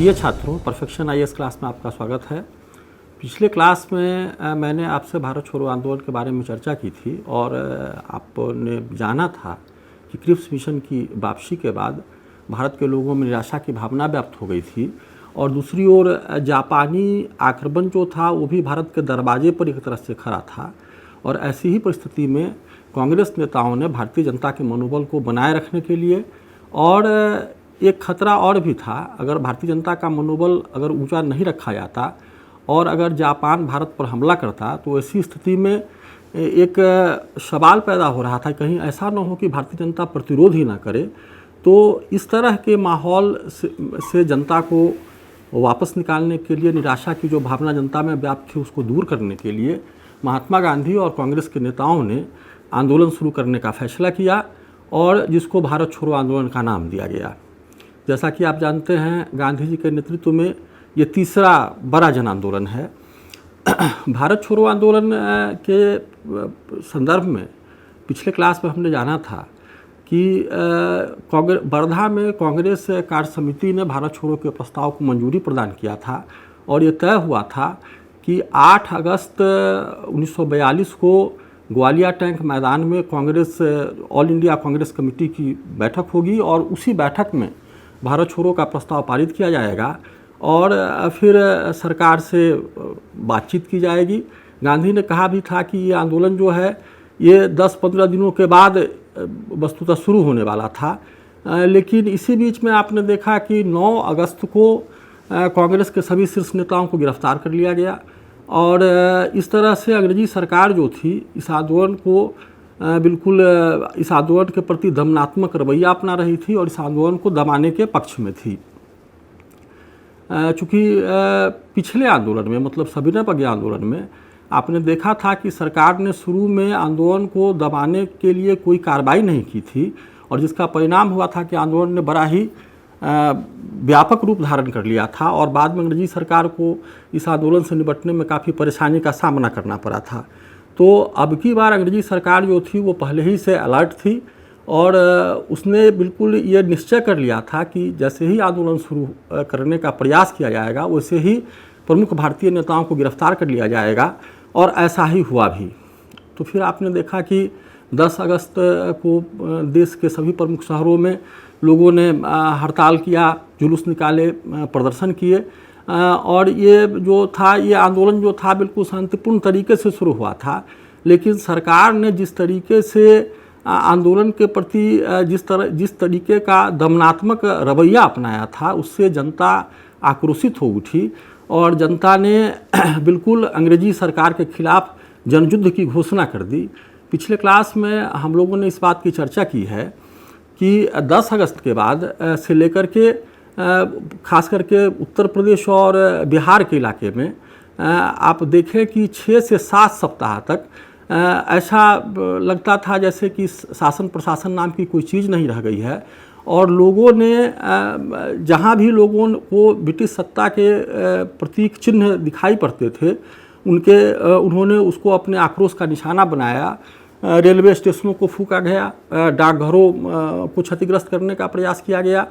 प्रिय छात्रों, perfection IAS class में आपका स्वागत है। पिछले क्लास में मैंने आपसे भारत छोड़ो आंदोलन के बारे में चर्चा की थी और आपने जाना था कि क्रिप्स मिशन की वापसी के बाद भारत के लोगों में निराशा की भावना व्याप्त हो गई थी और दूसरी ओर जापानी आक्रमण जो था वो भी भारत के दरवाजे पर एक तरह से खड़ा था। और ऐसी ही परिस्थिति में कांग्रेस नेताओं ने भारतीय जनता के मनोबल को बनाए रखने के लिए और एक खतरा और भी था, अगर भारतीय जनता का मनोबल अगर ऊंचा नहीं रखा जाता और अगर जापान भारत पर हमला करता तो ऐसी स्थिति में एक सवाल पैदा हो रहा था, कहीं ऐसा न हो कि भारतीय जनता प्रतिरोध ही ना करे। तो इस तरह के माहौल से जनता को वापस निकालने के लिए, निराशा की जो भावना जनता में व्याप्त थी उसको दूर करने के लिए महात्मा गांधी और कांग्रेस के नेताओं ने आंदोलन शुरू करने का फैसला किया और जिसको भारत छोड़ो आंदोलन का नाम दिया गया। जैसा कि आप जानते हैं, गांधी जी के नेतृत्व में ये तीसरा बड़ा जन आंदोलन है। भारत छोड़ो आंदोलन के संदर्भ में पिछले क्लास में हमने जाना था कि वर्धा में कांग्रेस कार्य समिति ने भारत छोड़ो के प्रस्ताव को मंजूरी प्रदान किया था और ये तय हुआ था कि 8 अगस्त 1942 को ग्वालियर टैंक मैदान में Congress all India Congress committee की बैठक होगी और उसी बैठक में भारत छोड़ो का प्रस्ताव पारित किया जाएगा और फिर सरकार से बातचीत की जाएगी। गांधी ने कहा भी था कि ये आंदोलन जो है ये 10-15 दिनों के बाद वस्तुतः शुरू होने वाला था, लेकिन इसी बीच में आपने देखा कि 9 अगस्त को कांग्रेस के सभी शीर्ष नेताओं को गिरफ्तार कर लिया गया और इस तरह से अंग्रेजी सरकार जो थी इस आंदोलन को बिल्कुल इस आंदोलन के प्रति दमनात्मक रवैया अपना रही थी और इस आंदोलन को दबाने के पक्ष में थी। चूँकि पिछले आंदोलन में, मतलब सविनय अवज्ञा आंदोलन में आपने देखा था कि सरकार ने शुरू में आंदोलन को दबाने के लिए कोई कार्रवाई नहीं की थी और जिसका परिणाम हुआ था कि आंदोलन ने बड़ा ही व्यापक रूप धारण कर लिया था और बाद में अंग्रेजी सरकार को इस आंदोलन से निपटने में काफ़ी परेशानी का सामना करना पड़ा था। तो अब की बार अंग्रेजी सरकार जो थी वो पहले ही से अलर्ट थी और उसने बिल्कुल ये निश्चय कर लिया था कि जैसे ही आंदोलन शुरू करने का प्रयास किया जाएगा वैसे ही प्रमुख भारतीय नेताओं को गिरफ्तार कर लिया जाएगा और ऐसा ही हुआ भी। तो फिर आपने देखा कि 10 अगस्त को देश के सभी प्रमुख शहरों में लोगों ने हड़ताल किया, जुलूस निकाले, प्रदर्शन किए और ये जो था, ये आंदोलन जो था बिल्कुल शांतिपूर्ण तरीके से शुरू हुआ था। लेकिन सरकार ने जिस तरीके से आंदोलन के प्रति जिस तरीके का दमनात्मक रवैया अपनाया था उससे जनता आक्रोशित हो उठी और जनता ने बिल्कुल अंग्रेजी सरकार के खिलाफ जनयुद्ध की घोषणा कर दी। पिछले क्लास में हम लोगों ने इस बात की चर्चा की है कि 10 अगस्त के बाद से लेकर के खास करके उत्तर प्रदेश और बिहार के इलाके में आप देखें कि 6 से 7 सप्ताह तक ऐसा लगता था जैसे कि शासन प्रशासन नाम की कोई चीज़ नहीं रह गई है और लोगों ने जहाँ भी लोगों को ब्रिटिश सत्ता के प्रतीक चिन्ह दिखाई पड़ते थे उन्होंने उसको अपने आक्रोश का निशाना बनाया। रेलवे स्टेशनों को फूंका गया, डाकघरों को क्षतिग्रस्त करने का प्रयास किया गया,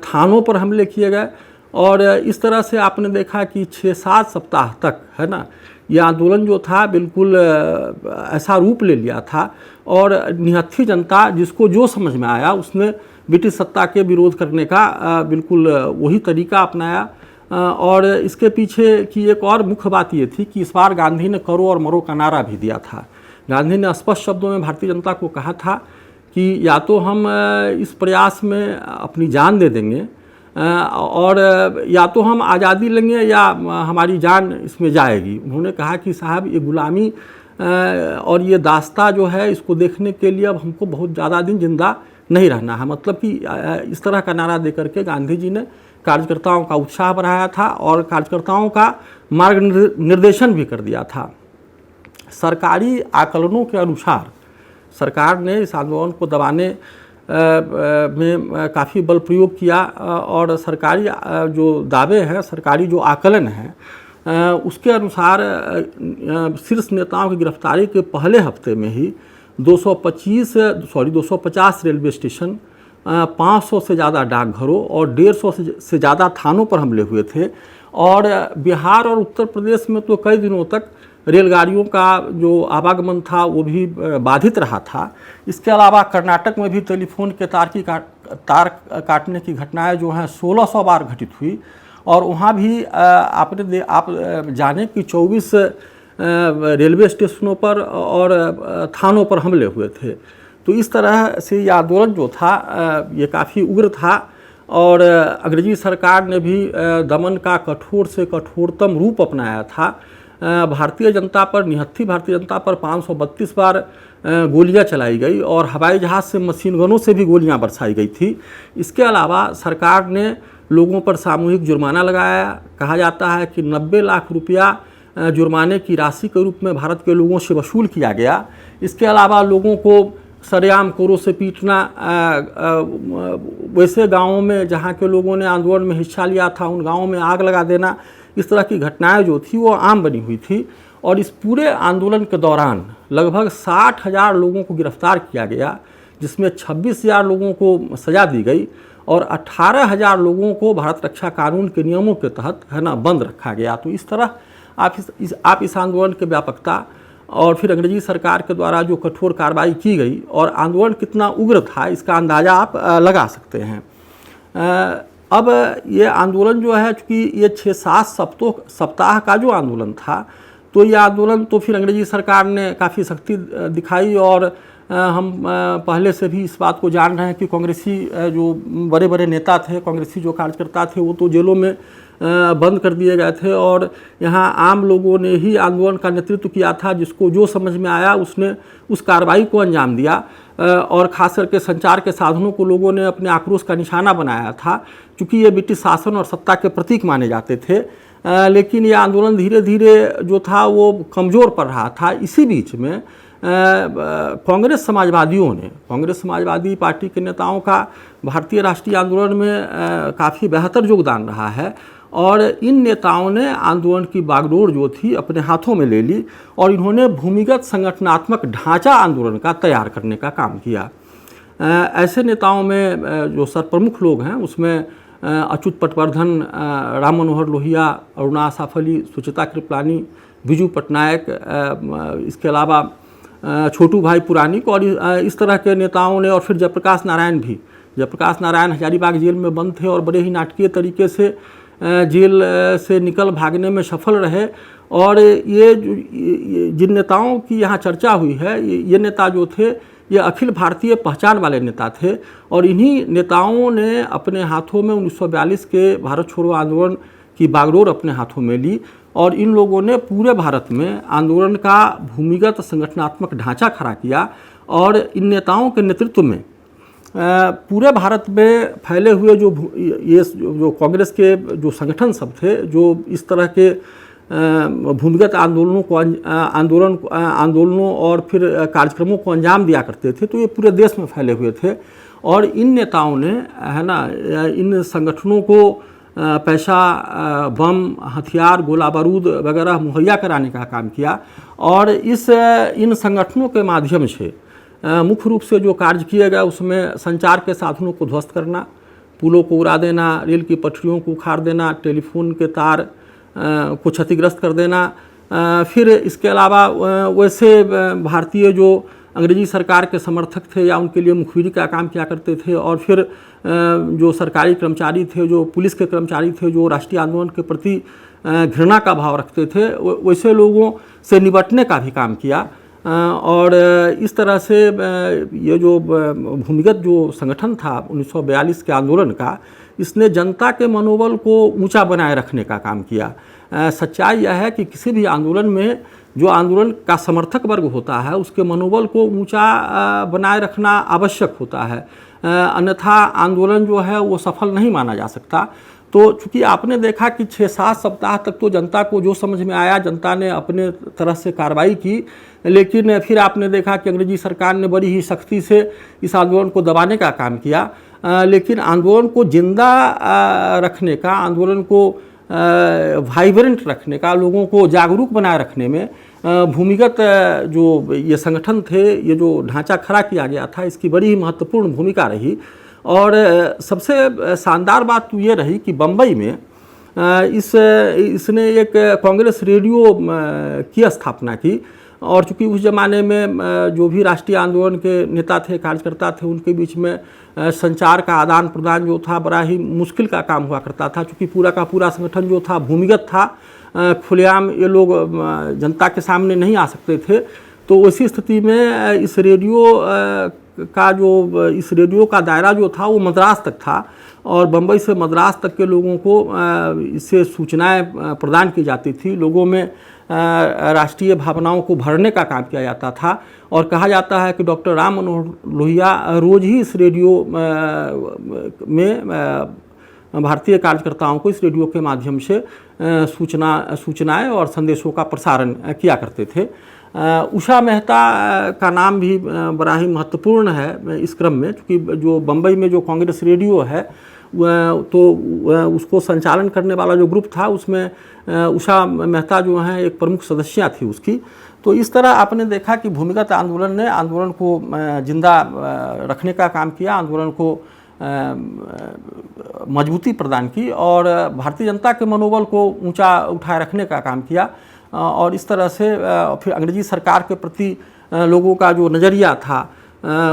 थानों पर हमले किए गए और इस तरह से आपने देखा कि 6-7 सप्ताह तक, है ना, ये आंदोलन जो था बिल्कुल ऐसा रूप ले लिया था और निहत्थी जनता जिसको जो समझ में आया उसने ब्रिटिश सत्ता के विरोध करने का बिल्कुल वही तरीका अपनाया। और इसके पीछे की एक और मुख्य बात ये थी कि इस बार गांधी ने करो और मरो का नारा भी दिया था। गांधी ने स्पष्ट शब्दों में भारतीय जनता को कहा था कि या तो हम इस प्रयास में अपनी जान दे देंगे और या तो हम आज़ादी लेंगे या हमारी जान इसमें जाएगी। उन्होंने कहा कि साहब ये गुलामी और ये दास्ता जो है इसको देखने के लिए अब हमको बहुत ज़्यादा दिन जिंदा नहीं रहना है। मतलब कि इस तरह का नारा दे करके गांधी जी ने कार्यकर्ताओं का उत्साह बढ़ाया था और कार्यकर्ताओं का मार्ग निर्देशन भी कर दिया था। सरकारी आकलनों के अनुसार सरकार ने इस आंदोलन को दबाने में काफ़ी बल प्रयोग किया और सरकारी जो दावे हैं, सरकारी जो आकलन हैं उसके अनुसार शीर्ष नेताओं की गिरफ्तारी के पहले हफ्ते में ही 250 रेलवे स्टेशन, 500 से ज़्यादा डाकघरों और 150 से ज़्यादा थानों पर हमले हुए थे। और बिहार और उत्तर प्रदेश में तो कई दिनों तक रेलगाड़ियों का जो आवागमन था वो भी बाधित रहा था। इसके अलावा कर्नाटक में भी टेलीफोन के तार काटने की घटनाएं जो हैं 1600 बार घटित हुई। और वहाँ भी आप जाने कि 24 रेलवे स्टेशनों पर और थानों पर हमले हुए थे। तो इस तरह से ये आंदोलन जो था ये काफ़ी उग्र था और अंग्रेजी सरकार ने भी दमन का कठोर से कठोरतम रूप अपनाया था। भारतीय जनता पर, निहत्थी भारतीय जनता पर 532 बार गोलियां चलाई गई और हवाई जहाज़ से, मशीन गनों से भी गोलियां बरसाई गई थी। इसके अलावा सरकार ने लोगों पर सामूहिक जुर्माना लगाया। कहा जाता है कि 90 लाख रुपया जुर्माने की राशि के रूप में भारत के लोगों से वसूल किया गया। इसके अलावा लोगों को सरेआम कोरों से पीटना, वैसे गांवों में जहां के लोगों ने आंदोलन में हिस्सा लिया था उन गांवों में आग लगा देना, इस तरह की घटनाएं जो थी वो आम बनी हुई थी। और इस पूरे आंदोलन के दौरान लगभग 60,000 लोगों को गिरफ्तार किया गया, जिसमें 26,000 लोगों को सज़ा दी गई और 18,000 लोगों को भारत रक्षा कानून के नियमों के तहत बंद रखा गया। तो इस तरह आप इस आंदोलन की व्यापकता और फिर अंग्रेजी सरकार के द्वारा जो कठोर कार्रवाई की गई और आंदोलन कितना उग्र था इसका अंदाज़ा आप लगा सकते हैं। अब ये आंदोलन जो है, चूँकि ये 6-7 सप्ताह का जो आंदोलन था, तो ये आंदोलन तो फिर अंग्रेजी सरकार ने काफ़ी सख्ती दिखाई। और हम पहले से भी इस बात को जान रहे हैं कि कांग्रेसी जो बड़े बड़े नेता थे, कांग्रेसी जो कार्यकर्ता थे, वो तो जेलों में बंद कर दिए गए थे। और यहाँ आम लोगों ने ही आंदोलन का नेतृत्व किया था, जिसको जो समझ में आया उसने उस कार्रवाई को अंजाम दिया। और खास करके संचार के साधनों को लोगों ने अपने आक्रोश का निशाना बनाया था, क्योंकि ये ब्रिटिश शासन और सत्ता के प्रतीक माने जाते थे। लेकिन ये आंदोलन धीरे धीरे जो था वो कमज़ोर पड़ रहा था। इसी बीच में कांग्रेस समाजवादी पार्टी के नेताओं का भारतीय राष्ट्रीय आंदोलन में काफ़ी बेहतर योगदान रहा है। और इन नेताओं ने आंदोलन की बागडोर जो थी अपने हाथों में ले ली और इन्होंने भूमिगत संगठनात्मक ढांचा आंदोलन का तैयार करने का काम किया। ऐसे नेताओं में जो सरप्रमुख लोग हैं उसमें अच्युत पटवर्धन, राम मनोहर लोहिया, अरुणा आसफ अली, सुचिता कृपलानी, बिजू पटनायक, इसके अलावा छोटू भाई पुरानिक और इस तरह के नेताओं ने, और फिर जयप्रकाश नारायण हजारीबाग जेल में बंद थे और बड़े ही नाटकीय तरीके से जेल से निकल भागने में सफल रहे। और ये जिन नेताओं की यहाँ चर्चा हुई है, ये नेता जो थे ये अखिल भारतीय पहचान वाले नेता थे। और इन्हीं नेताओं ने अपने हाथों में 1942 के भारत छोड़ो आंदोलन की बागडोर अपने हाथों में ली और इन लोगों ने पूरे भारत में आंदोलन का भूमिगत संगठनात्मक ढांचा खड़ा किया। और इन नेताओं के नेतृत्व में पूरे भारत में फैले हुए जो कांग्रेस के जो संगठन सब थे, जो इस तरह के भूमिगत आंदोलनों और फिर कार्यक्रमों को अंजाम दिया करते थे, तो ये पूरे देश में फैले हुए थे। और इन नेताओं ने इन संगठनों को पैसा, बम, हथियार, गोला बारूद वगैरह मुहैया कराने का काम किया। और इन संगठनों के माध्यम से मुख्य रूप से जो कार्य किए गए उसमें संचार के साधनों को ध्वस्त करना, पुलों को उड़ा देना, रेल की पटरियों को उखाड़ देना, टेलीफोन के तार को क्षतिग्रस्त कर देना। फिर इसके अलावा वैसे भारतीय जो अंग्रेजी सरकार के समर्थक थे या उनके लिए मुखबिरी का काम किया करते थे, और फिर जो सरकारी कर्मचारी थे, जो पुलिस के कर्मचारी थे, जो राष्ट्रीय आंदोलन के प्रति घृणा का भाव रखते थे, वैसे लोगों से निपटने का भी काम किया। और इस तरह से ये जो भूमिगत जो संगठन था 1942 के आंदोलन का, इसने जनता के मनोबल को ऊंचा बनाए रखने का काम किया। सच्चाई यह है कि किसी भी आंदोलन में जो आंदोलन का समर्थक वर्ग होता है उसके मनोबल को ऊंचा बनाए रखना आवश्यक होता है, अन्यथा आंदोलन जो है वो सफल नहीं माना जा सकता। तो चूँकि आपने देखा कि 6-7 सप्ताह तक तो जनता को जो समझ में आया जनता ने अपने तरह से कार्रवाई की, लेकिन फिर आपने देखा कि अंग्रेजी सरकार ने बड़ी ही सख्ती से इस आंदोलन को दबाने का काम किया। लेकिन आंदोलन को जिंदा रखने का, आंदोलन को वाइब्रेंट रखने का, लोगों को जागरूक बनाए रखने में भूमिगत जो ये संगठन थे, ये जो ढांचा खड़ा किया गया था, इसकी बड़ी ही महत्वपूर्ण भूमिका रही। और सबसे शानदार बात तो ये रही कि बम्बई में इसने एक कांग्रेस रेडियो की स्थापना की। और चूँकि उस ज़माने में जो भी राष्ट्रीय आंदोलन के नेता थे, कार्यकर्ता थे, उनके बीच में संचार का आदान प्रदान जो था बड़ा ही मुश्किल का काम हुआ करता था, चूँकि पूरा का पूरा संगठन जो था भूमिगत था, खुलेआम ये लोग जनता के सामने नहीं आ सकते थे। तो उसी स्थिति में इस रेडियो का दायरा जो था वो मद्रास तक था, और बम्बई से मद्रास तक के लोगों को इससे सूचनाएं प्रदान की जाती थी। लोगों में राष्ट्रीय भावनाओं को भरने का काम किया जाता था। और कहा जाता है कि डॉक्टर राम मनोहर लोहिया रोज़ ही इस रेडियो में भारतीय कार्यकर्ताओं को इस रेडियो के माध्यम से सूचनाएं और संदेशों का प्रसारण किया करते थे। उषा मेहता का नाम भी बड़ा ही महत्वपूर्ण है इस क्रम में, क्योंकि जो बम्बई में जो कांग्रेस रेडियो है तो उसको संचालन करने वाला जो ग्रुप था उसमें उषा मेहता जो हैं एक प्रमुख सदस्या थी उसकी। तो इस तरह आपने देखा कि भूमिगत आंदोलन ने आंदोलन को जिंदा रखने का काम किया, आंदोलन को मजबूती प्रदान की और भारतीय जनता के मनोबल को ऊंचा उठाए रखने का काम किया। और इस तरह से फिर अंग्रेजी सरकार के प्रति लोगों का जो नज़रिया था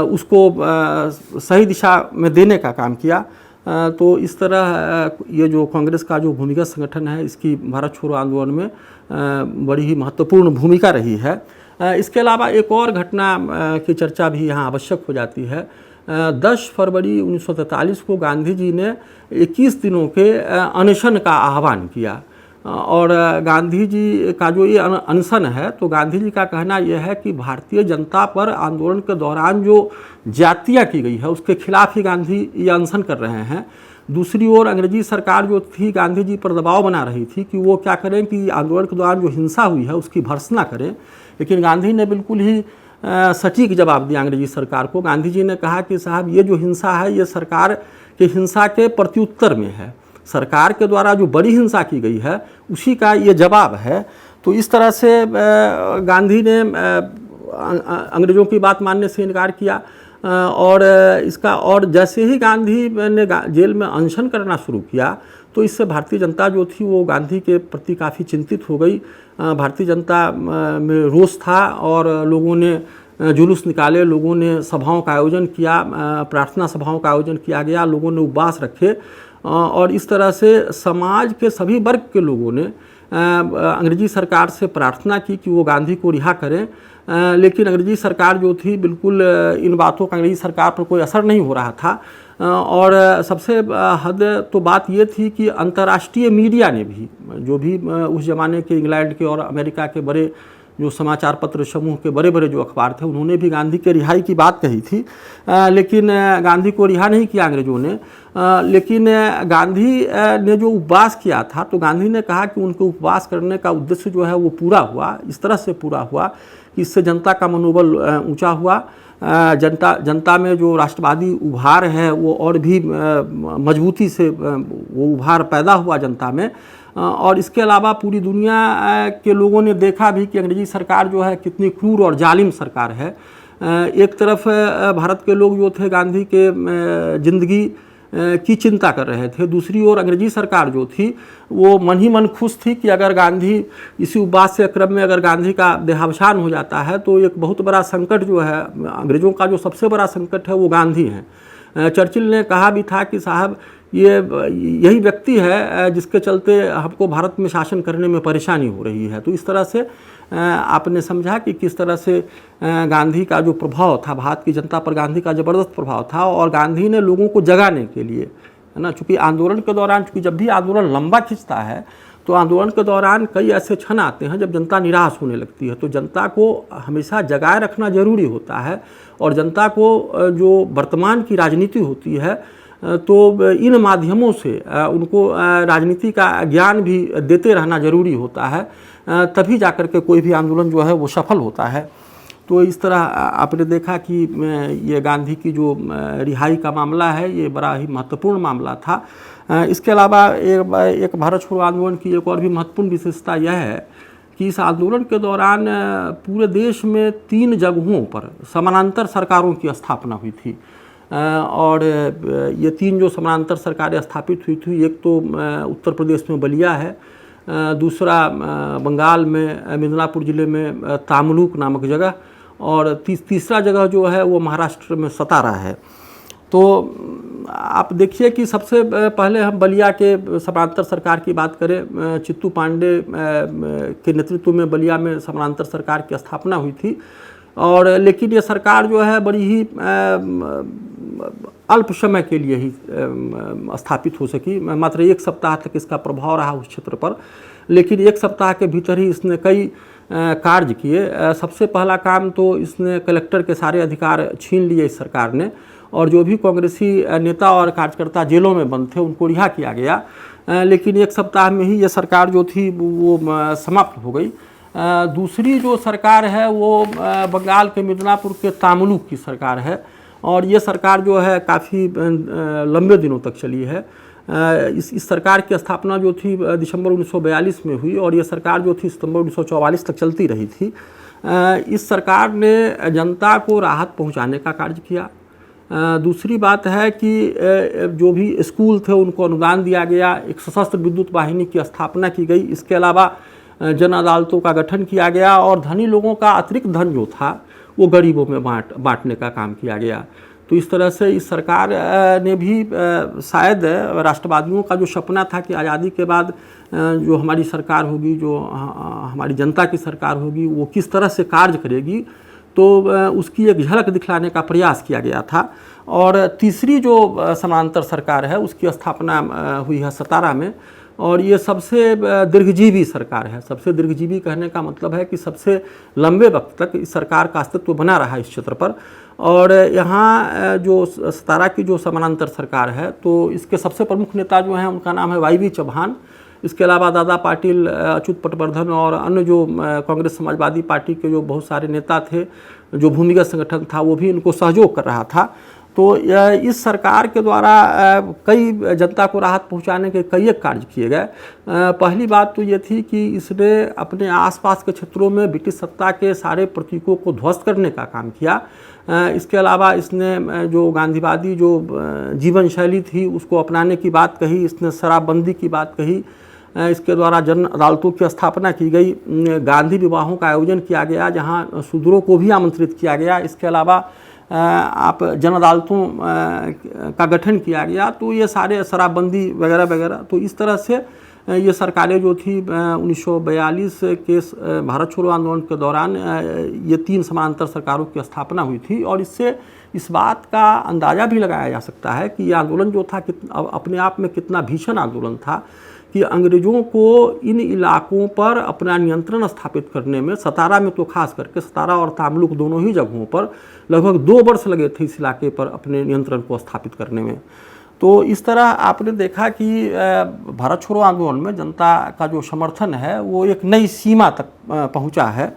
उसको सही दिशा में देने का काम किया। तो इस तरह ये जो कांग्रेस का जो भूमिगत संगठन है, इसकी भारत छोड़ो आंदोलन में बड़ी ही महत्वपूर्ण भूमिका रही है। इसके अलावा एक और घटना की चर्चा भी यहाँ आवश्यक हो जाती है। 10 फरवरी 1943 को गांधी जी ने 21 दिनों के अनशन का आह्वान किया। और गांधी जी का जो ये अनशन है, तो गांधी जी का कहना यह है कि भारतीय जनता पर आंदोलन के दौरान जो ज्यादतियाँ की गई है उसके खिलाफ ही गांधी ये अनशन कर रहे हैं। दूसरी ओर अंग्रेजी सरकार जो थी गांधी जी पर दबाव बना रही थी कि वो क्या करें कि आंदोलन के दौरान जो हिंसा हुई है उसकी भर्त्सना करें। लेकिन गांधी ने बिल्कुल ही सटीक जवाब दिया अंग्रेजी सरकार को। गांधी जी ने कहा कि साहब ये जो हिंसा है ये सरकार के हिंसा के प्रत्युत्तर में है, सरकार के द्वारा जो बड़ी हिंसा की गई है उसी का ये जवाब है। तो इस तरह से गांधी ने अंग्रेज़ों की बात मानने से इनकार किया। और जैसे ही गांधी ने जेल में अनशन करना शुरू किया तो इससे भारतीय जनता जो थी वो गांधी के प्रति काफ़ी चिंतित हो गई। भारतीय जनता में रोष था और लोगों ने जुलूस निकाले, लोगों ने सभाओं का आयोजन किया, प्रार्थना सभाओं का आयोजन किया गया, लोगों ने उपवास रखे। और इस तरह से समाज के सभी वर्ग के लोगों ने अंग्रेजी सरकार से प्रार्थना की कि वो गांधी को रिहा करें। लेकिन अंग्रेजी सरकार जो थी बिल्कुल इन बातों का अंग्रेजी सरकार पर कोई असर नहीं हो रहा था। और सबसे हद तो बात ये थी कि अंतर्राष्ट्रीय मीडिया ने भी, जो भी उस ज़माने के इंग्लैंड के और अमेरिका के बड़े जो समाचार पत्र समूह के बड़े बड़े जो अखबार थे, उन्होंने भी गांधी के रिहाई की बात कही थी। लेकिन गांधी को रिहा नहीं किया अंग्रेज़ों ने। लेकिन गांधी ने जो उपवास किया था तो गांधी ने कहा कि उनके उपवास करने का उद्देश्य जो है वो पूरा हुआ, इस तरह से पूरा हुआ कि इससे जनता का मनोबल ऊंचा हुआ, जनता में जो राष्ट्रवादी उभार है वो और भी मजबूती से वो उभार पैदा हुआ जनता में। और इसके अलावा पूरी दुनिया के लोगों ने देखा भी कि अंग्रेजी सरकार जो है कितनी क्रूर और जालिम सरकार है। एक तरफ भारत के लोग जो थे गांधी के ज़िंदगी की चिंता कर रहे थे, दूसरी ओर अंग्रेजी सरकार जो थी वो मन ही मन खुश थी कि अगर गांधी इसी उपवास के क्रम में अगर गांधी का देहावसान हो जाता है तो एक बहुत बड़ा संकट जो है, अंग्रेज़ों का जो सबसे बड़ा संकट है वो गांधी हैं। चर्चिल ने कहा भी था कि साहब यही व्यक्ति है जिसके चलते हमको भारत में शासन करने में परेशानी हो रही है। तो इस तरह से आपने समझा कि किस तरह से गांधी का जो प्रभाव था, भारत की जनता पर गांधी का ज़बरदस्त प्रभाव था। और गांधी ने लोगों को जगाने के लिए, है ना, चूँकि आंदोलन के दौरान, चूँकि जब भी आंदोलन लंबा खिंचता है तो आंदोलन के दौरान कई ऐसे क्षण आते हैं जब जनता निराश होने लगती है। तो जनता को हमेशा जगाए रखना जरूरी होता है और जनता को जो वर्तमान की राजनीति होती है तो इन माध्यमों से उनको राजनीति का ज्ञान भी देते रहना जरूरी होता है, तभी जाकर के कोई भी आंदोलन जो है वो सफल होता है। तो इस तरह आपने देखा कि ये गांधी की जो रिहाई का मामला है ये बड़ा ही महत्वपूर्ण मामला था। इसके अलावा एक भारत छोड़ो आंदोलन की एक और भी महत्वपूर्ण विशेषता यह है कि इस आंदोलन के दौरान पूरे देश में 3 जगहों पर समानांतर सरकारों की स्थापना हुई थी। और ये 3 जो समानांतर सरकारें स्थापित हुई थी, एक तो उत्तर प्रदेश में बलिया है, दूसरा बंगाल में मिदनापुर ज़िले में तामलुक नामक जगह, और तीसरा जगह जो है वो महाराष्ट्र में सतारा है। तो आप देखिए कि सबसे पहले हम बलिया के समानांतर सरकार की बात करें, चित्तू पांडे के नेतृत्व में बलिया में समानांतर सरकार की स्थापना हुई थी, और लेकिन ये सरकार जो है बड़ी ही अल्प समय के लिए ही स्थापित हो सकी, मात्र 1 सप्ताह तक इसका प्रभाव रहा उस क्षेत्र पर, लेकिन 1 सप्ताह के भीतर ही इसने कई कार्य किए। सबसे पहला काम तो इसने कलेक्टर के सारे अधिकार छीन लिए इस सरकार ने, और जो भी कांग्रेसी नेता और कार्यकर्ता जेलों में बंद थे उनको रिहा किया गया, लेकिन 1 सप्ताह में ही ये सरकार जो थी वो समाप्त हो गई। दूसरी जो सरकार है वो बंगाल के मिदनापुर के तामलुक की सरकार है, और ये सरकार जो है काफ़ी लंबे दिनों तक चली है। इस सरकार की स्थापना जो थी दिसंबर 1942 में हुई, और ये सरकार जो थी सितंबर 1944 तक चलती रही थी। इस सरकार ने जनता को राहत पहुंचाने का कार्य किया। दूसरी बात है कि जो भी स्कूल थे उनको अनुदान दिया गया, एक सशस्त्र विद्युत वाहिनी की स्थापना की गई, इसके अलावा जन अदालतों का गठन किया गया, और धनी लोगों का अतिरिक्त धन जो था वो गरीबों में बांटने का काम किया गया। तो इस तरह से इस सरकार ने भी शायद राष्ट्रवादियों का जो सपना था कि आज़ादी के बाद जो हमारी सरकार होगी, जो हमारी जनता की सरकार होगी, वो किस तरह से कार्य करेगी, तो उसकी एक झलक दिखलाने का प्रयास किया गया था। और तीसरी जो समानांतर सरकार है उसकी स्थापना हुई है सतारा में, और ये सबसे दीर्घजीवी सरकार है। सबसे दीर्घजीवी कहने का मतलब है कि सबसे लंबे वक्त तक इस सरकार का अस्तित्व बना रहा इस क्षेत्र पर। और यहाँ जो सतारा की जो समानांतर सरकार है, तो इसके सबसे प्रमुख नेता जो हैं उनका नाम है वाई.वी. चौहान। इसके अलावा दादा पाटिल, अच्युत पटवर्धन और अन्य जो कांग्रेस समाजवादी पार्टी के जो बहुत सारे नेता थे, जो भूमिगत संगठन था, वो भी इनको सहयोग कर रहा था। तो इस सरकार के द्वारा कई जनता को राहत पहुंचाने के कई एक कार्य किए गए। पहली बात तो ये थी कि इसने अपने आसपास के क्षेत्रों में ब्रिटिश सत्ता के सारे प्रतीकों को ध्वस्त करने का काम किया। इसके अलावा इसने जो गांधीवादी जो जीवन शैली थी उसको अपनाने की बात कही, इसने शराबबंदी की बात कही, इसके द्वारा जन अदालतों की स्थापना की गई, गांधी विवाहों का आयोजन किया गया जहां शूद्रों को भी आमंत्रित किया गया। इसके अलावा आप जन अदालतों का गठन किया गया। तो ये सारे शराबबंदी वगैरह वगैरह, तो इस तरह से ये सरकारें जो थी 1942 के भारत छोड़ो आंदोलन के दौरान ये 3 समानांतर सरकारों की स्थापना हुई थी। और इससे इस बात का अंदाज़ा भी लगाया जा सकता है कि ये आंदोलन जो था अपने आप में कितना भीषण आंदोलन था, कि अंग्रेज़ों को इन इलाकों पर अपना नियंत्रण स्थापित करने में, सतारा में तो खास करके, सतारा और तामलुक दोनों ही जगहों पर लगभग 2 वर्ष लगे थे इस इलाके पर अपने नियंत्रण को स्थापित करने में। तो इस तरह आपने देखा कि भारत छोड़ो आंदोलन में जनता का जो समर्थन है वो एक नई सीमा तक पहुंचा है।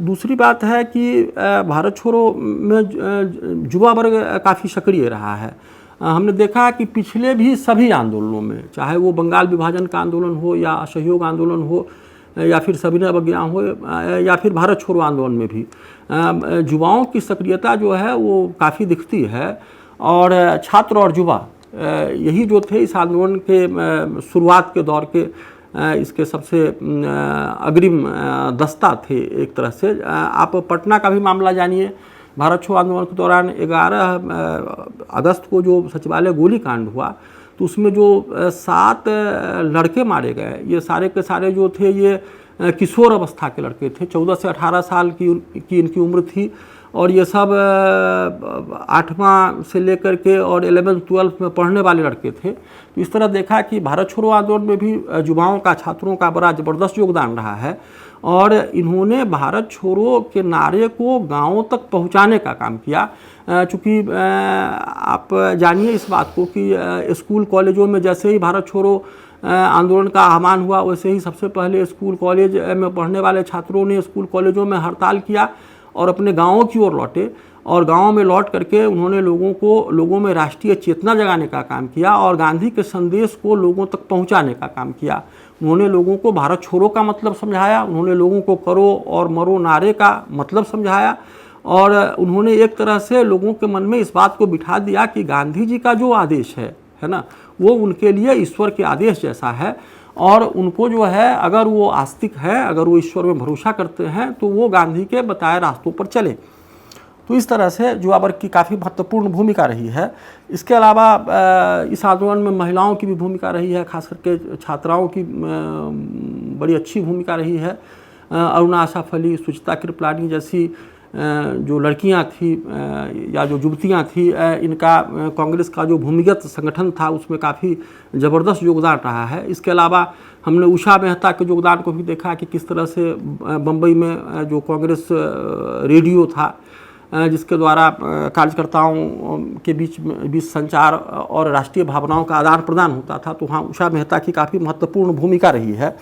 दूसरी बात है कि भारत छोड़ो में युवा वर्ग काफ़ी सक्रिय रहा है। हमने देखा कि पिछले भी सभी आंदोलनों में, चाहे वो बंगाल विभाजन का आंदोलन हो या असहयोग आंदोलन हो या फिर सविनय अवज्ञा हो या फिर भारत छोड़ो आंदोलन में भी युवाओं की सक्रियता जो है वो काफ़ी दिखती है। और छात्र और युवा यही जो थे इस आंदोलन के शुरुआत के दौर के इसके सबसे अग्रिम दस्ता थे एक तरह से। आप पटना का भी मामला जानिए। भारत छोड़ो आंदोलन के दौरान 11 अगस्त को जो सचिवालय गोलीकांड हुआ, तो उसमें जो 7 लड़के मारे गए, ये सारे के सारे जो थे ये किशोर अवस्था के लड़के थे। 14 से 18 साल की इनकी उम्र थी, और ये सब 8वां से लेकर के और 11th-12th में पढ़ने वाले लड़के थे। तो इस तरह देखा कि भारत छोड़ो आंदोलन में भी युवाओं का, छात्रों का बड़ा ज़बरदस्त योगदान रहा है, और इन्होंने भारत छोड़ो के नारे को गांवों तक पहुंचाने का काम किया। चूँकि आप जानिए इस बात को कि स्कूल कॉलेजों में जैसे ही भारत छोड़ो आंदोलन का आह्वान हुआ, वैसे ही सबसे पहले स्कूल कॉलेज में पढ़ने वाले छात्रों ने स्कूल कॉलेजों में हड़ताल किया और अपने गाँवों की ओर लौटे, और गाँव में लौट करके उन्होंने लोगों में राष्ट्रीय चेतना जगाने का काम किया और गांधी के संदेश को लोगों तक पहुंचाने का काम किया। उन्होंने लोगों को भारत छोड़ो का मतलब समझाया, उन्होंने लोगों को करो और मरो नारे का मतलब समझाया, और उन्होंने एक तरह से लोगों के मन में इस बात को बिठा दिया कि गांधी जी का जो आदेश है ना, वो उनके लिए ईश्वर के आदेश जैसा है, और उनको जो है अगर वो आस्तिक है, अगर वो ईश्वर में भरोसा करते हैं तो वो गांधी के बताए रास्तों पर चले। तो इस तरह से जुआ वर्ग की काफ़ी महत्वपूर्ण भूमिका रही है। इसके अलावा इस आंदोलन में महिलाओं की भी भूमिका रही है, खास करके छात्राओं की बड़ी अच्छी भूमिका रही है। अरुणा आसाफ अली, सुचिता कृपलानी जैसी जो लड़कियां थी या जो युवतियां थी, इनका कांग्रेस का जो भूमिगत संगठन था उसमें काफ़ी ज़बरदस्त योगदान रहा है। इसके अलावा हमने उषा मेहता के योगदान को भी देखा कि किस तरह से बम्बई में जो कांग्रेस रेडियो था जिसके द्वारा कार्यकर्ताओं के बीच संचार और राष्ट्रीय भावनाओं का आदान प्रदान होता था, तो हाँ, उषा मेहता की काफ़ी महत्वपूर्ण भूमिका रही है।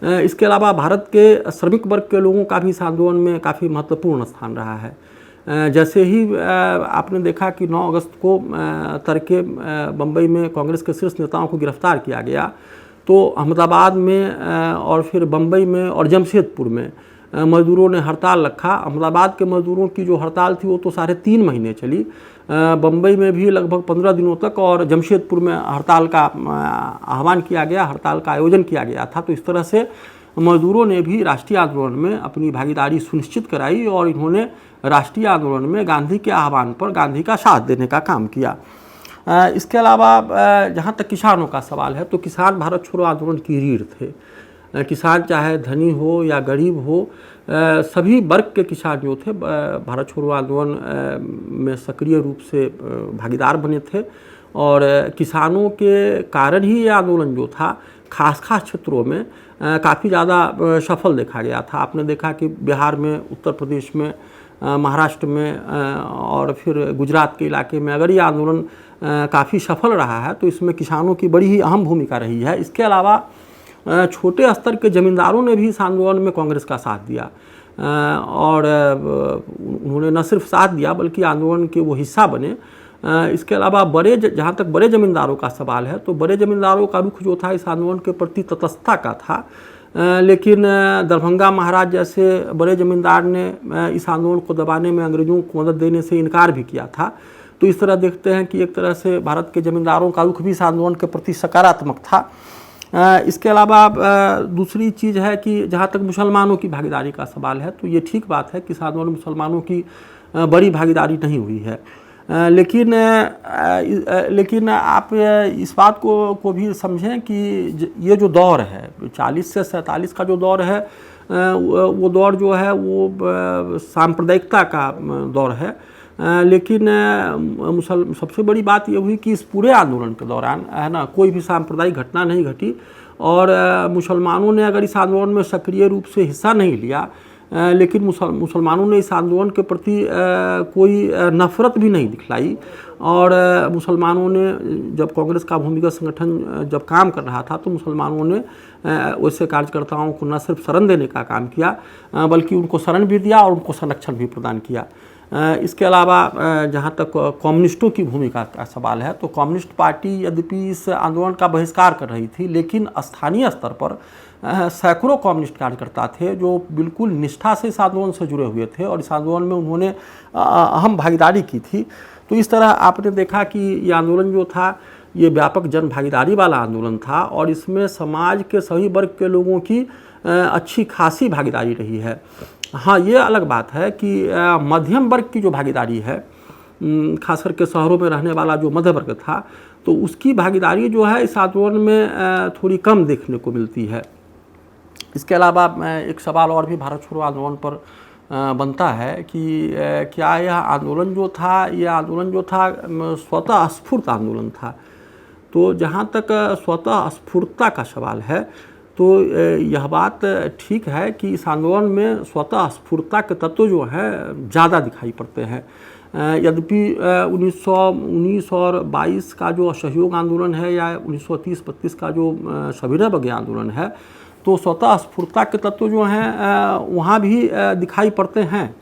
इसके अलावा भारत के श्रमिक वर्ग के लोगों का भी इस आंदोलन में काफ़ी महत्वपूर्ण स्थान रहा है। जैसे ही आपने देखा कि 9 अगस्त को तड़के बम्बई में कांग्रेस के शीर्ष नेताओं को गिरफ्तार किया गया, तो अहमदाबाद में और फिर बम्बई में और जमशेदपुर में मजदूरों ने हड़ताल रखा। अहमदाबाद के मजदूरों की जो हड़ताल थी वो तो 3.5 महीने चली, बम्बई में भी लगभग 15 दिनों तक, और जमशेदपुर में हड़ताल का आह्वान किया गया, हड़ताल का आयोजन किया गया था। तो इस तरह से मजदूरों ने भी राष्ट्रीय आंदोलन में अपनी भागीदारी सुनिश्चित कराई और इन्होंने राष्ट्रीय आंदोलन में गांधी के आह्वान पर गांधी का साथ देने का काम किया। इसके अलावा जहाँ तक किसानों का सवाल है, तो किसान भारत छोड़ो आंदोलन की रीढ़ थे। किसान चाहे धनी हो या गरीब हो, सभी वर्ग के किसान जो थे भारत छोड़ो आंदोलन में सक्रिय रूप से भागीदार बने थे, और किसानों के कारण ही ये आंदोलन जो था खास क्षेत्रों में काफ़ी ज़्यादा सफल देखा गया था। आपने देखा कि बिहार में, उत्तर प्रदेश में, महाराष्ट्र में और फिर गुजरात के इलाके में अगर ये आंदोलन काफ़ी सफल रहा है तो इसमें किसानों की बड़ी ही अहम भूमिका रही है। इसके अलावा छोटे स्तर के ज़मींदारों ने भी इस आंदोलन में कांग्रेस का साथ दिया, और उन्होंने न सिर्फ साथ दिया बल्कि आंदोलन के वो हिस्सा बने। इसके अलावा जहाँ तक बड़े ज़मींदारों का सवाल है, तो बड़े ज़मींदारों का रुख जो था इस आंदोलन के प्रति तटस्थता का था, लेकिन दरभंगा महाराज जैसे बड़े ज़मींदार ने इस आंदोलन को दबाने में अंग्रेज़ों को मदद देने से इनकार भी किया था। तो इस तरह देखते हैं कि एक तरह से भारत के ज़मींदारों का रुख भी इस आंदोलन के प्रति सकारात्मक था। इसके अलावा दूसरी चीज़ है कि जहाँ तक मुसलमानों की भागीदारी का सवाल है, तो ये ठीक बात है कि इस आंदोलन में मुसलमानों की बड़ी भागीदारी नहीं हुई है, लेकिन आप इस बात को भी समझें कि ये जो दौर है 40 से 47 का जो दौर है, वो दौर जो है वो सांप्रदायिकता का दौर है, लेकिन सबसे बड़ी बात ये हुई कि इस पूरे आंदोलन के दौरान है ना, कोई भी सांप्रदायिक घटना नहीं घटी, और मुसलमानों ने अगर इस आंदोलन में सक्रिय रूप से हिस्सा नहीं लिया, लेकिन मुसलमानों ने इस आंदोलन के प्रति कोई नफरत भी नहीं दिखलाई, और मुसलमानों ने जब कांग्रेस का भूमिगत संगठन जब काम कर रहा था तो मुसलमानों ने वैसे कार्यकर्ताओं को न सिर्फ शरण देने का काम किया बल्कि उनको शरण भी दिया और उनको संरक्षण भी प्रदान किया। इसके अलावा जहाँ तक कम्युनिस्टों की भूमिका का सवाल है, तो कम्युनिस्ट पार्टी यद्यपि इस आंदोलन का बहिष्कार कर रही थी, लेकिन स्थानीय स्तर पर सैकड़ों कम्युनिस्ट कार्यकर्ता थे जो बिल्कुल निष्ठा से इस आंदोलन से जुड़े हुए थे और इस आंदोलन में उन्होंने अहम भागीदारी की थी। तो इस तरह आपने देखा कि ये आंदोलन जो था ये व्यापक जन भागीदारी वाला आंदोलन था और इसमें समाज के सभी वर्ग के लोगों की अच्छी खासी भागीदारी रही है। हाँ, ये अलग बात है कि मध्यम वर्ग की जो भागीदारी है, खास करके शहरों में रहने वाला जो मध्य वर्ग था, तो उसकी भागीदारी जो है इस आंदोलन में थोड़ी कम देखने को मिलती है। इसके अलावा एक सवाल और भी भारत छोड़ो आंदोलन पर बनता है कि क्या यह आंदोलन जो था, स्वतः स्फूर्त आंदोलन था। तो जहाँ तक स्वतः स्फूर्तता का सवाल है, तो यह बात ठीक है कि इस आंदोलन में स्वतः स्फूर्तता के तत्व जो है ज़्यादा दिखाई पड़ते हैं। यद्यपि 1919 और 22 का जो असहयोग आंदोलन है या 1930-32 का जो सविनय अवज्ञा आंदोलन है, तो स्वतः स्फूर्तता के तत्व जो हैं वहाँ भी दिखाई पड़ते हैं।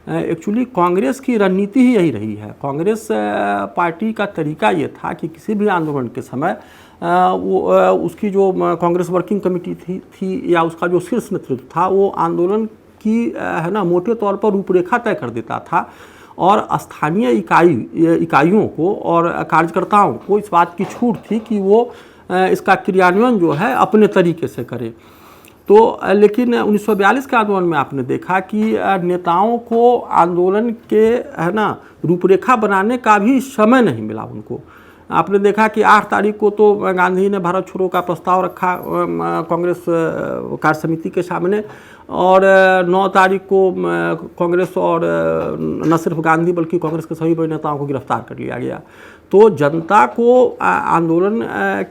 एक्चुअली कांग्रेस की रणनीति ही यही रही है। कांग्रेस पार्टी का तरीका ये था कि किसी भी आंदोलन के समय उसकी जो कांग्रेस वर्किंग कमेटी थी या उसका जो शीर्ष नेतृत्व था, वो आंदोलन की है ना मोटे तौर पर रूपरेखा तय कर देता था और स्थानीय इकाइयों को और कार्यकर्ताओं को इस बात की छूट थी कि वो इसका क्रियान्वयन जो है अपने तरीके से करे। तो लेकिन 1942 के आंदोलन में आपने देखा कि नेताओं को आंदोलन के है ना रूपरेखा बनाने का भी समय नहीं मिला उनको। आपने देखा कि 8 तारीख को तो गांधी ने भारत छोड़ो का प्रस्ताव रखा कांग्रेस कार्य समिति के सामने और 9 तारीख को कांग्रेस और न सिर्फ गांधी बल्कि कांग्रेस के सभी बड़े नेताओं को गिरफ्तार कर लिया गया। तो जनता को आंदोलन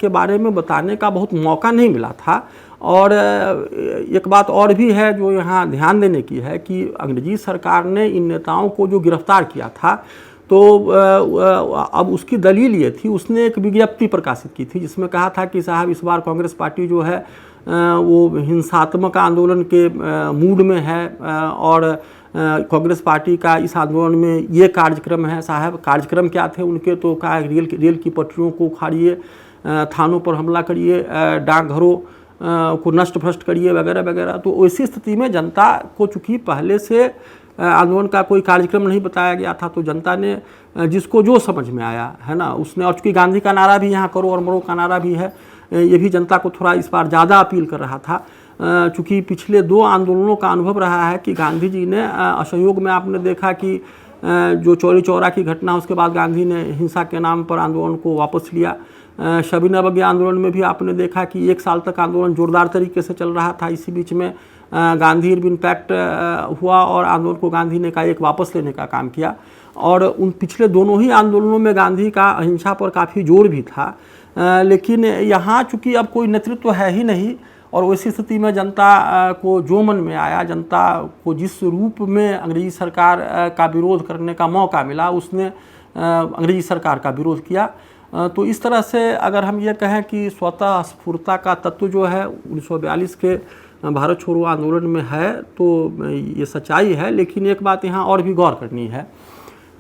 के बारे में बताने का बहुत मौका नहीं मिला था। और एक बात और भी है जो यहाँ ध्यान देने की है कि अंग्रेजी सरकार ने इन नेताओं को जो गिरफ्तार किया था तो अब उसकी दलील ये थी, उसने एक विज्ञप्ति प्रकाशित की थी जिसमें कहा था कि साहब इस बार कांग्रेस पार्टी जो है वो हिंसात्मक आंदोलन के मूड में है और कांग्रेस पार्टी का इस आंदोलन में ये कार्यक्रम है। साहब कार्यक्रम क्या थे उनके, तो कहा रेल की पटरियों को उखाड़िए, थानों पर हमला करिए, डाकघरों को नष्ट भ्रष्ट करिए वगैरह वगैरह। तो ऐसी स्थिति में जनता को चूँकि पहले से आंदोलन का कोई कार्यक्रम नहीं बताया गया था तो जनता ने जिसको जो समझ में आया है ना उसने, और चूँकि गांधी का नारा भी यहाँ करो और मरो का नारा भी है, ये भी जनता को थोड़ा इस बार ज़्यादा अपील कर रहा था। चूँकि पिछले 2 आंदोलनों का अनुभव रहा है कि गांधी जी ने असहयोग में आपने देखा कि जो चौरी चौरा की घटना उसके बाद गांधी ने हिंसा के नाम पर आंदोलन को वापस लिया। शबीना बगी आंदोलन में भी आपने देखा कि 1 साल तक आंदोलन जोरदार तरीके से चल रहा था। इसी बीच में गांधी इरविन पैक्ट हुआ और आंदोलन को गांधी ने एकाएक वापस लेने का काम किया। और उन पिछले दोनों ही आंदोलनों में गांधी का अहिंसा पर काफ़ी जोर भी था। लेकिन यहाँ चूँकि अब कोई नेतृत्व है ही नहीं और वैसी स्थिति में जनता को जो मन में आया, जनता को जिस रूप में अंग्रेजी सरकार का विरोध करने का मौका मिला उसने अंग्रेजी सरकार का विरोध किया। तो इस तरह से अगर हम ये कहें कि स्वतः स्फूर्ता का तत्व जो है 1942 के भारत छोड़ो आंदोलन में है तो ये सच्चाई है। लेकिन एक बात यहाँ और भी गौर करनी है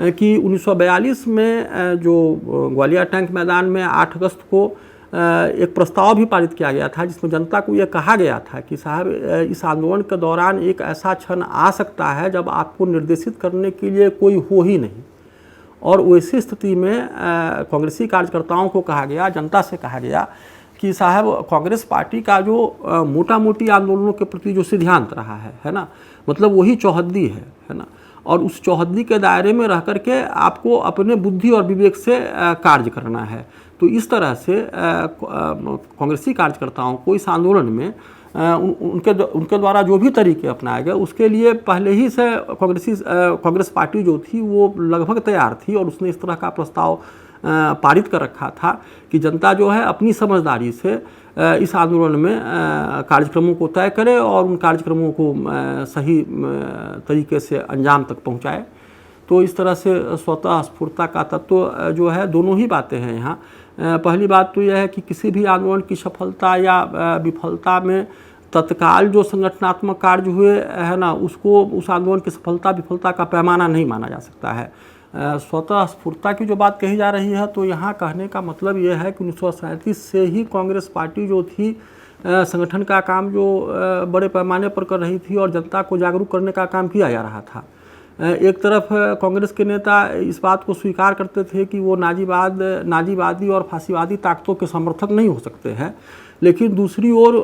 कि 1942 में जो ग्वालियर टैंक मैदान में 8 अगस्त को एक प्रस्ताव भी पारित किया गया था जिसमें जनता को यह कहा गया था कि साहब इस आंदोलन के दौरान एक ऐसा क्षण आ सकता है जब आपको निर्देशित करने के लिए कोई हो ही नहीं। और वैसी स्थिति में कांग्रेसी कार्यकर्ताओं को कहा गया, जनता से कहा गया कि साहब कांग्रेस पार्टी का जो मोटा मोटी आंदोलनों के प्रति जो सिद्धांत रहा है ना, मतलब वही चौहद्दी है ना, और उस चौहद्दी के दायरे में रह करके आपको अपने बुद्धि और विवेक से कार्य करना है। तो इस तरह से कांग्रेसी कार्यकर्ताओं को इस आंदोलन में उनके द्वारा जो भी तरीके अपनाए गए उसके लिए पहले ही से कांग्रेस पार्टी जो थी वो लगभग तैयार थी और उसने इस तरह का प्रस्ताव पारित कर रखा था कि जनता जो है अपनी समझदारी से इस आंदोलन में कार्यक्रमों को तय करे और उन कार्यक्रमों को सही तरीके से अंजाम तक पहुंचाए। तो इस तरह से स्वतः स्फूर्ता का तत्व जो है, दोनों ही बातें हैं यहाँ। पहली बात तो यह है कि किसी भी आंदोलन की सफलता या विफलता में तत्काल जो संगठनात्मक कार्य हुए है ना उसको उस आंदोलन की सफलता विफलता का पैमाना नहीं माना जा सकता है। स्वतः स्फूर्ता की जो बात कही जा रही है तो यहाँ कहने का मतलब यह है कि 1937 से ही कांग्रेस पार्टी जो थी संगठन का काम जो बड़े पैमाने पर कर रही थी और जनता को जागरूक करने का काम किया जा रहा था। एक तरफ कांग्रेस के नेता इस बात को स्वीकार करते थे कि वो नाजीवादी और फांसीवादी ताकतों के समर्थक नहीं हो सकते हैं, लेकिन दूसरी ओर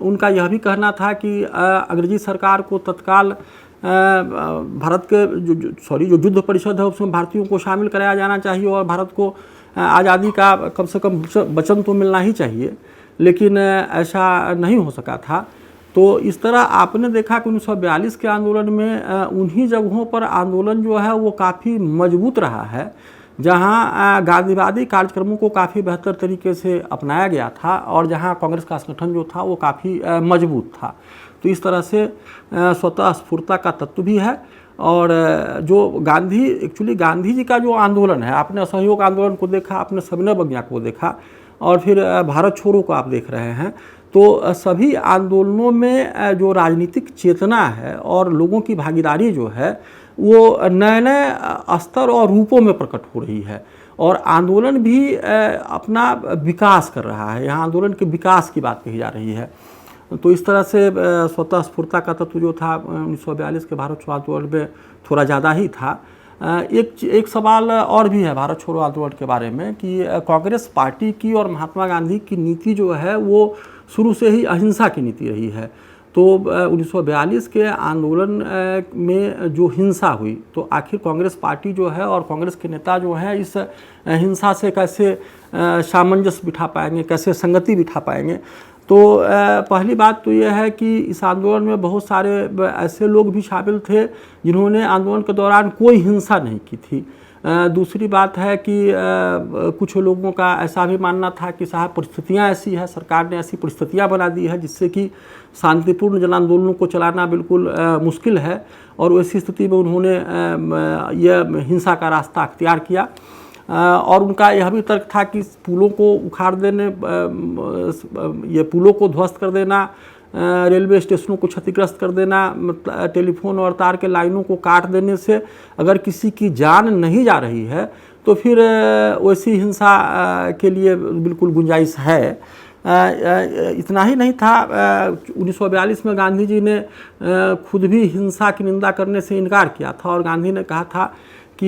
उनका यह भी कहना था कि अंग्रेजी सरकार को तत्काल भारत के जो युद्ध परिषद है उसमें भारतीयों को शामिल कराया जाना चाहिए और भारत को आज़ादी का कम से कम वचन तो मिलना ही चाहिए, लेकिन ऐसा नहीं हो सका था। तो इस तरह आपने देखा कि 1942 के आंदोलन में उन्हीं जगहों पर आंदोलन जो है वो काफ़ी मजबूत रहा है जहां गांधीवादी कार्यक्रमों को काफ़ी बेहतर तरीके से अपनाया गया था और जहां कांग्रेस का संगठन जो था वो काफ़ी मजबूत था। तो इस तरह से स्वतः स्फूर्ता का तत्व भी है। और जो एक्चुअली गांधी जी का जो आंदोलन है, आपने असहयोग आंदोलन को देखा, आपने सविनय बगिया को देखा और फिर भारत छोड़ो को आप देख रहे हैं, तो सभी आंदोलनों में जो राजनीतिक चेतना है और लोगों की भागीदारी जो है वो नए नए स्तर और रूपों में प्रकट हो रही है और आंदोलन भी अपना विकास कर रहा है। यहाँ आंदोलन के विकास की बात कही जा रही है। तो इस तरह से स्वतः स्फूर्ता का तत्व जो था 1942 के भारत छोड़ो आंदोलन में थोड़ा ज़्यादा ही था। एक सवाल और भी है भारत छोड़ो आंदोलन के बारे में कि कांग्रेस पार्टी की और महात्मा गांधी की नीति जो है वो शुरू से ही अहिंसा की नीति रही है। तो 1942 के आंदोलन में जो हिंसा हुई, तो आखिर कांग्रेस पार्टी जो है और कांग्रेस के नेता जो हैं इस हिंसा से कैसे सामंजस्य बिठा पाएंगे, कैसे संगति बिठा पाएंगे। तो पहली बात तो यह है कि इस आंदोलन में बहुत सारे ऐसे लोग भी शामिल थे जिन्होंने आंदोलन के दौरान कोई हिंसा नहीं की थी। दूसरी बात है कि कुछ लोगों का ऐसा भी मानना था कि साहब परिस्थितियां ऐसी है, सरकार ने ऐसी परिस्थितियां बना दी है जिससे कि शांतिपूर्ण जन आंदोलनों को चलाना बिल्कुल मुश्किल है, और वैसी स्थिति में उन्होंने यह हिंसा का रास्ता अख्तियार किया। और उनका यह भी तर्क था कि पुलों को उखाड़ देने, ये पुलों को ध्वस्त कर देना, रेलवे स्टेशनों को क्षतिग्रस्त कर देना, टेलीफोन और तार के लाइनों को काट देने से अगर किसी की जान नहीं जा रही है तो फिर वैसी हिंसा के लिए बिल्कुल गुंजाइश है। इतना ही नहीं था, 1942 में गांधी जी ने खुद भी हिंसा की निंदा करने से इनकार किया था, और गांधी ने कहा था कि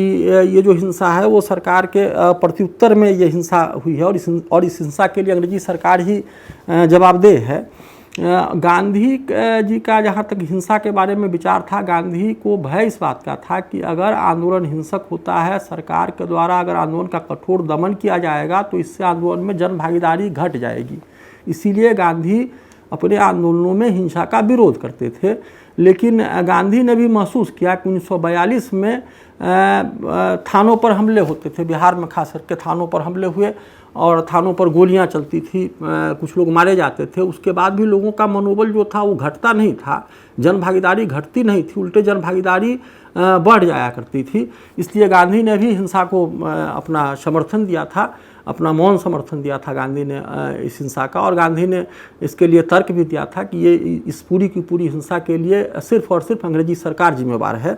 ये जो हिंसा है वो सरकार के प्रत्युत्तर में ये हिंसा हुई है, और इस हिंसा के लिए अंग्रेजी सरकार ही जवाबदेह है। गांधी जी का जहाँ तक हिंसा के बारे में विचार था, गांधी को भय इस बात का था कि अगर आंदोलन हिंसक होता है, सरकार के द्वारा अगर आंदोलन का कठोर दमन किया जाएगा तो इससे आंदोलन में जन भागीदारी घट जाएगी। इसीलिए गांधी अपने आंदोलनों में हिंसा का विरोध करते थे। लेकिन गांधी ने भी महसूस किया कि 1942 में थानों पर हमले होते थे, बिहार में खास करके थानों पर हमले हुए और थानों पर गोलियां चलती थी, कुछ लोग मारे जाते थे। उसके बाद भी लोगों का मनोबल जो था वो घटता नहीं था, जन भागीदारी घटती नहीं थी, उल्टे जन भागीदारी बढ़ जाया करती थी। इसलिए गांधी ने भी हिंसा को अपना समर्थन दिया था, अपना मौन समर्थन दिया था गांधी ने इस हिंसा का। और गांधी ने इसके लिए तर्क भी दिया था कि ये इस पूरी की पूरी हिंसा के लिए सिर्फ और सिर्फ अंग्रेजी सरकार जिम्मेवार है।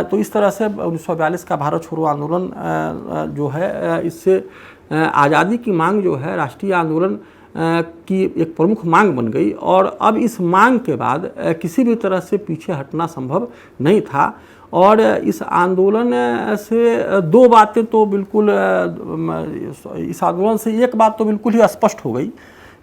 तो इस तरह से 1942 का भारत छोड़ो आंदोलन जो है, इससे आज़ादी की मांग जो है राष्ट्रीय आंदोलन की एक प्रमुख मांग बन गई, और अब इस मांग के बाद किसी भी तरह से पीछे हटना संभव नहीं था। और इस आंदोलन से दो बातें तो बिल्कुल, इस आंदोलन से एक बात तो बिल्कुल ही स्पष्ट हो गई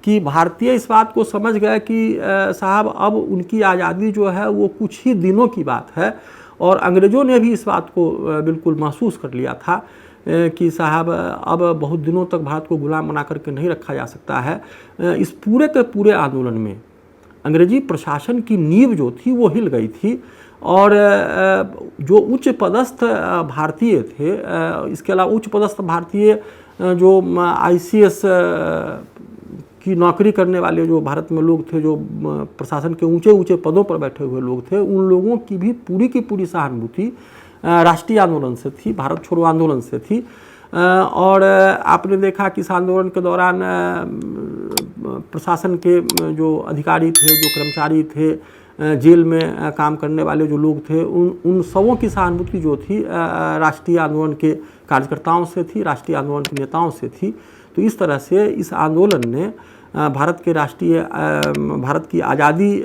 कि भारतीय इस बात को समझ गए कि साहब अब उनकी आज़ादी जो है वो कुछ ही दिनों की बात है, और अंग्रेज़ों ने भी इस बात को बिल्कुल महसूस कर लिया था कि साहब अब बहुत दिनों तक भारत को गुलाम बना करके नहीं रखा जा सकता है। इस पूरे के पूरे आंदोलन में अंग्रेजी प्रशासन की नींव जो थी वो हिल गई थी, और जो उच्च पदस्थ भारतीय थे, इसके अलावा उच्च पदस्थ भारतीय जो ICS की नौकरी करने वाले जो भारत में लोग थे, जो प्रशासन के ऊंचे ऊंचे पदों पर बैठे हुए लोग थे, उन लोगों की भी पूरी की पूरी सहानुभूति राष्ट्रीय आंदोलन से थी, भारत छोड़ो आंदोलन से थी। और आपने देखा कि इस आंदोलन के दौरान प्रशासन के जो अधिकारी थे, जो कर्मचारी थे, जेल में काम करने वाले जो लोग थे, उन सबों की सहानुभूति जो थी राष्ट्रीय आंदोलन के कार्यकर्ताओं से थी, राष्ट्रीय आंदोलन के नेताओं से थी। तो इस तरह से इस आंदोलन ने भारत की आज़ादी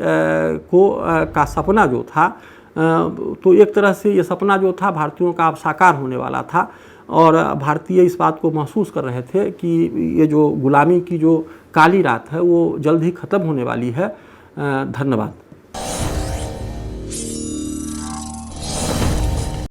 का सपना जो था, तो एक तरह से ये सपना जो था भारतीयों का अब साकार होने वाला था, और भारतीय इस बात को महसूस कर रहे थे कि ये जो गुलामी की जो काली रात है वो जल्द ही ख़त्म होने वाली है। धन्यवाद।